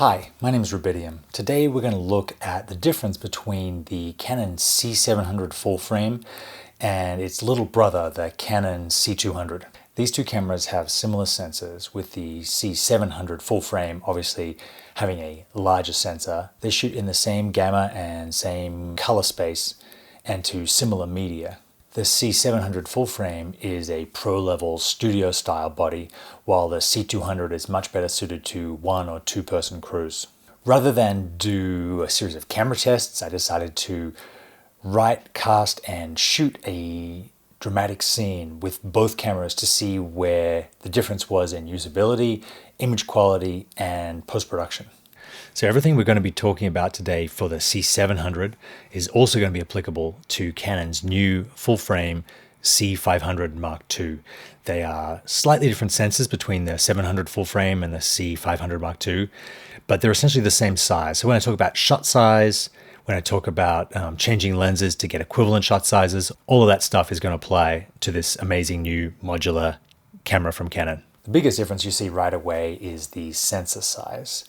Hi, my name is Rubidium. Today we're going to look at the difference between the Canon C700 full frame and its little brother, the Canon C200. These two cameras have similar sensors, with the C700 full frame obviously having a larger sensor. They shoot in the same gamma and same color space and to similar media. The C700 full frame is a pro-level studio-style body, while the C200 is much better suited to one or two-person crews. Rather than do a series of camera tests, I decided to write, cast, and shoot a dramatic scene with both cameras to see where the difference was in usability, image quality, and post-production. So everything we're going to be talking about today for the C700 is also going to be applicable to Canon's new full-frame C500 Mark II. They are slightly different sensors between the 700 full-frame and the C500 Mark II, but they're essentially the same size. So when I talk about shot size, when I talk about changing lenses to get equivalent shot sizes, all of that stuff is going to apply to this amazing new modular camera from Canon. The biggest difference you see right away is the sensor size.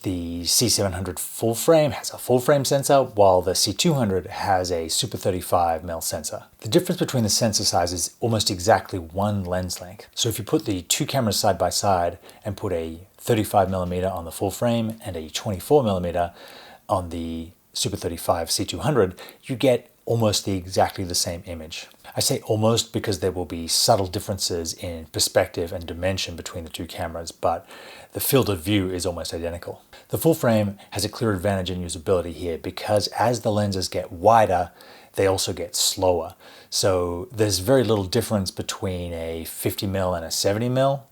The C700 full frame has a full frame sensor, while the C200 has a Super 35mm sensor. The difference between the sensor sizes is almost exactly one lens length. So if you put the two cameras side by side and put a 35mm on the full frame and a 24mm on the Super 35 C200, you get almost exactly the same image. I say almost because there will be subtle differences in perspective and dimension between the two cameras, but the field of view is almost identical. The full frame has a clear advantage in usability here because as the lenses get wider, they also get slower. So there's very little difference between a 50mm and a 70mm,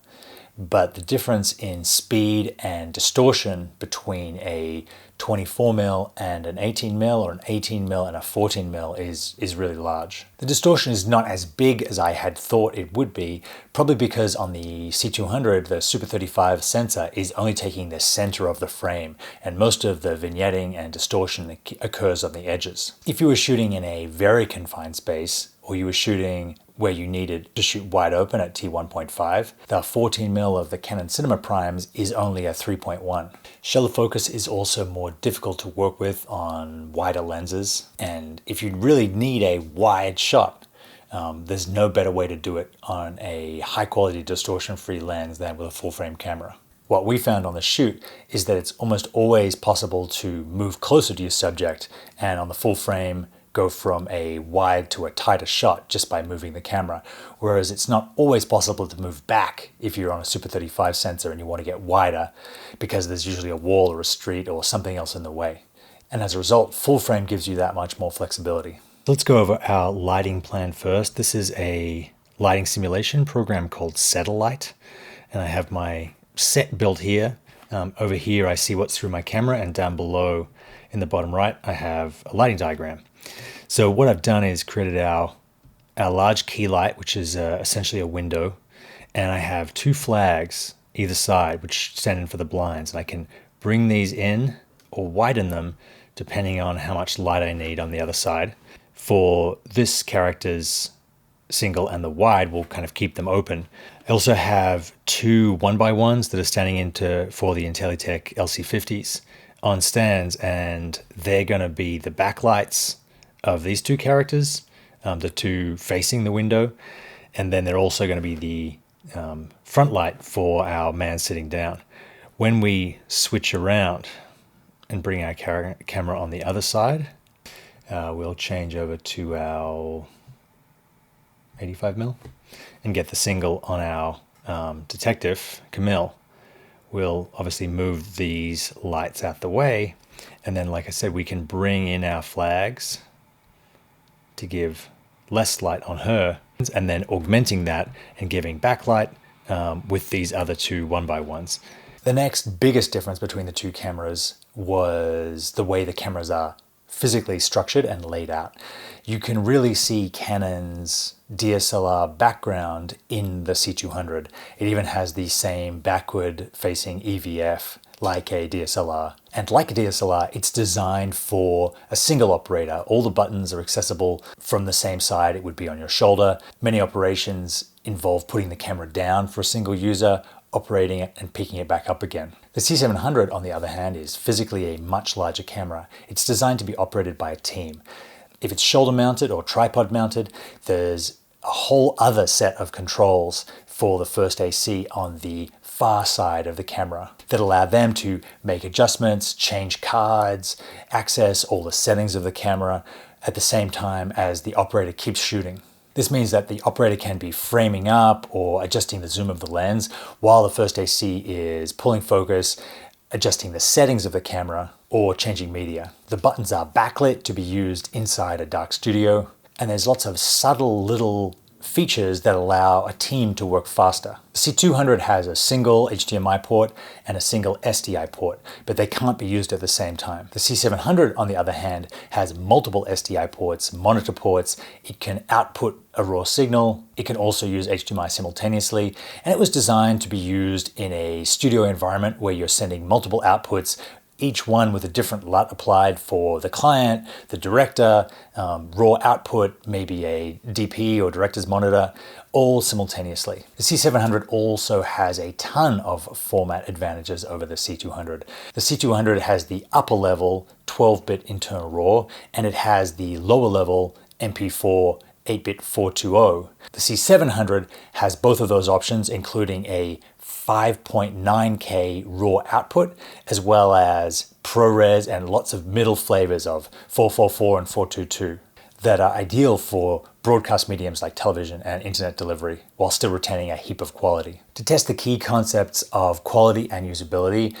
but the difference in speed and distortion between a 24mm and an 18mm or an 18mm and a 14mm is really large. The distortion is not as big as I had thought it would be, probably because on the C200, the Super 35 sensor is only taking the center of the frame, and most of the vignetting and distortion occurs on the edges. If you were shooting in a very confined space, or you were shooting where you needed to shoot wide open at t1.5, the 14mm of the Canon Cinema Primes is only a 3.1. Shallow focus is also more difficult to work with on wider lenses, and if you really need a wide shot, there's no better way to do it on a high-quality distortion-free lens than with a full-frame camera. What we found on the shoot is that it's almost always possible to move closer to your subject, and on the full frame, go from a wide to a tighter shot just by moving the camera, whereas it's not always possible to move back if you're on a Super 35 sensor and you want to get wider, because there's usually a wall or a street or something else in the way. And as a result, full frame gives you that much more flexibility. Let's go over our lighting plan first. This is a lighting simulation program called Satellite, and I have my set built here. Over here I see what's through my camera, and down below in the bottom right I have a lighting diagram. So what I've done is created our large key light, which is essentially a window, and I have two flags either side which stand in for the blinds, and I can bring these in or widen them depending on how much light I need on the other side. For this character's single and the wide, we'll kind of keep them open. I also have two 1x1s that are standing for the Intelitech LC50s on stands, and they're going to be the backlights of these two characters, the two facing the window, and then they're also going to be the front light for our man sitting down. When we switch around and bring our camera on the other side, we'll change over to our 85mm and get the single on our detective, Camille. We'll obviously move these lights out the way, and then like I said, we can bring in our flags to give less light on her, and then augmenting that and giving backlight with these other two 1x1s. The next biggest difference between the two cameras was the way the cameras are physically structured and laid out. You can really see Canon's DSLR background in the C200. It even has the same backward facing EVF like a DSLR. And like a DSLR, it's designed for a single operator. All the buttons are accessible from the same side. It would be on your shoulder. Many operations involve putting the camera down for a single user, operating it and picking it back up again. The C700, on the other hand, is physically a much larger camera. It's designed to be operated by a team. If it's shoulder mounted or tripod mounted, there's a whole other set of controls for the first AC on the far side of the camera that allow them to make adjustments, change cards, access all the settings of the camera at the same time as the operator keeps shooting. This means that the operator can be framing up or adjusting the zoom of the lens while the first AC is pulling focus, adjusting the settings of the camera, or changing media. The buttons are backlit to be used inside a dark studio, and there's lots of subtle little features that allow a team to work faster. The C200 has a single HDMI port and a single SDI port, but they can't be used at the same time. The C700, on the other hand, has multiple SDI ports, monitor ports. It can output a raw signal. It can also use HDMI simultaneously, and it was designed to be used in a studio environment where you're sending multiple outputs, each one with a different LUT applied for the client, the director, raw output, maybe a DP or director's monitor, all simultaneously. The C700 also has a ton of format advantages over the C200. The C200 has the upper level 12-bit internal RAW, and it has the lower level MP4 8-bit 420. The C700 has both of those options, including a 5.9K RAW output, as well as ProRes and lots of middle flavors of 444 and 422 that are ideal for broadcast mediums like television and internet delivery, while still retaining a heap of quality. To test the key concepts of quality and usability,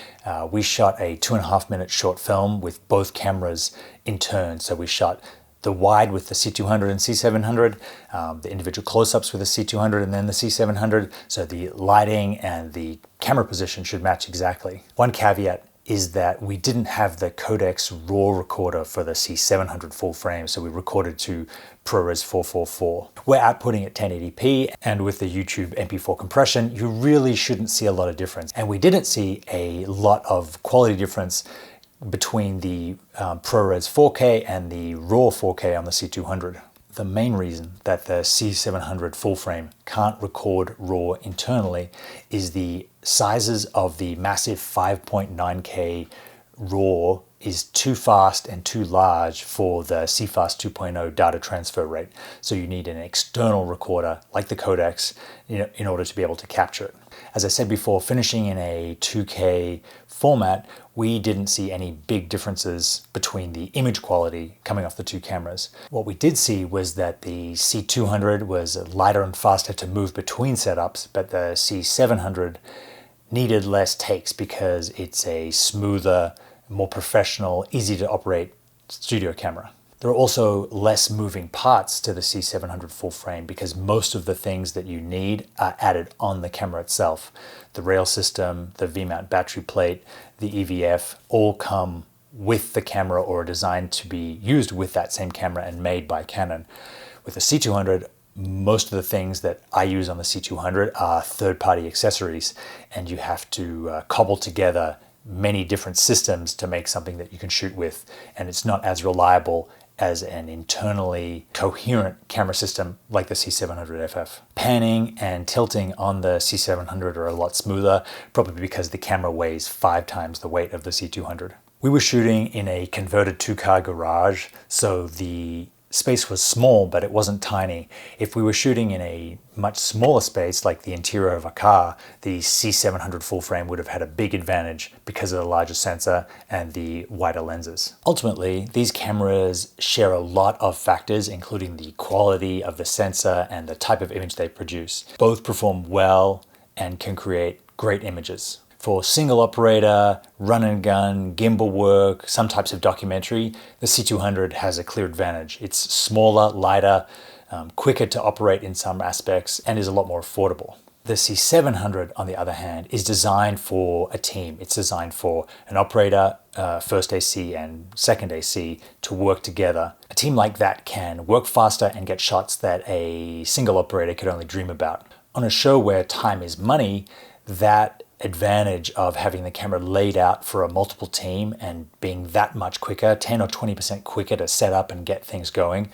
we shot a 2.5-minute short film with both cameras in turn. So we shot the wide with the C200 and C700, the individual close-ups with the C200 and then the C700, so the lighting and the camera position should match exactly. One caveat is that we didn't have the codecs RAW recorder for the C700 full frame, so we recorded to ProRes 444. We're outputting at 1080p, and with the YouTube MP4 compression, you really shouldn't see a lot of difference. And we didn't see a lot of quality difference between the ProRes 4K and the RAW 4K on the C200. The main reason that the C700 full frame can't record RAW internally is the sizes of the massive 5.9K RAW is too fast and too large for the CFast 2.0 data transfer rate. So you need an external recorder like the codecs in order to be able to capture it. As I said before, finishing in a 2K format, we didn't see any big differences between the image quality coming off the two cameras. What we did see was that the C200 was lighter and faster to move between setups, but the C700 needed less takes because it's a smoother, more professional, easy to operate studio camera. There are also less moving parts to the C700 full frame because most of the things that you need are added on the camera itself. The rail system, the V-mount battery plate, the EVF all come with the camera or are designed to be used with that same camera and made by Canon. With the C200, most of the things that I use on the C200 are third-party accessories, and you have to cobble together many different systems to make something that you can shoot with, and it's not as reliable as an internally coherent camera system like the C700 FF. Panning and tilting on the C700 are a lot smoother, probably because the camera weighs 5 times the weight of the C200. We were shooting in a converted 2-car garage, so the space was small, but it wasn't tiny. If we were shooting in a much smaller space, like the interior of a car, the C700 full frame would have had a big advantage because of the larger sensor and the wider lenses. Ultimately, these cameras share a lot of factors, including the quality of the sensor and the type of image they produce. Both perform well and can create great images. For single operator, run and gun, gimbal work, some types of documentary, the C200 has a clear advantage. It's smaller, lighter, quicker to operate in some aspects, and is a lot more affordable. The C700, on the other hand, is designed for a team. It's designed for an operator, first AC and second AC, to work together. A team like that can work faster and get shots that a single operator could only dream about. On a show where time is money, that advantage of having the camera laid out for a multiple team and being that much quicker, 10 or 20% quicker to set up and get things going,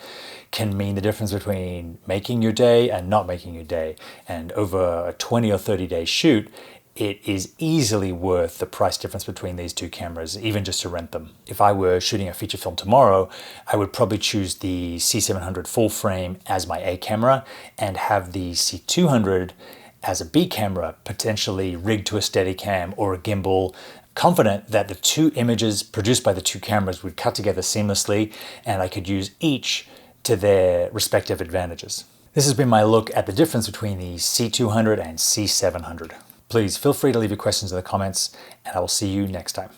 can mean the difference between making your day and not making your day. And over a 20 or 30 day shoot, it is easily worth the price difference between these two cameras, even just to rent them. If I were shooting a feature film tomorrow, I would probably choose the C700 full frame as my A camera and have the C200 as a B camera, potentially rigged to a Steadicam or a gimbal, confident that the two images produced by the two cameras would cut together seamlessly and I could use each to their respective advantages. This has been my look at the difference between the C200 and C700. Please feel free to leave your questions in the comments, and I will see you next time.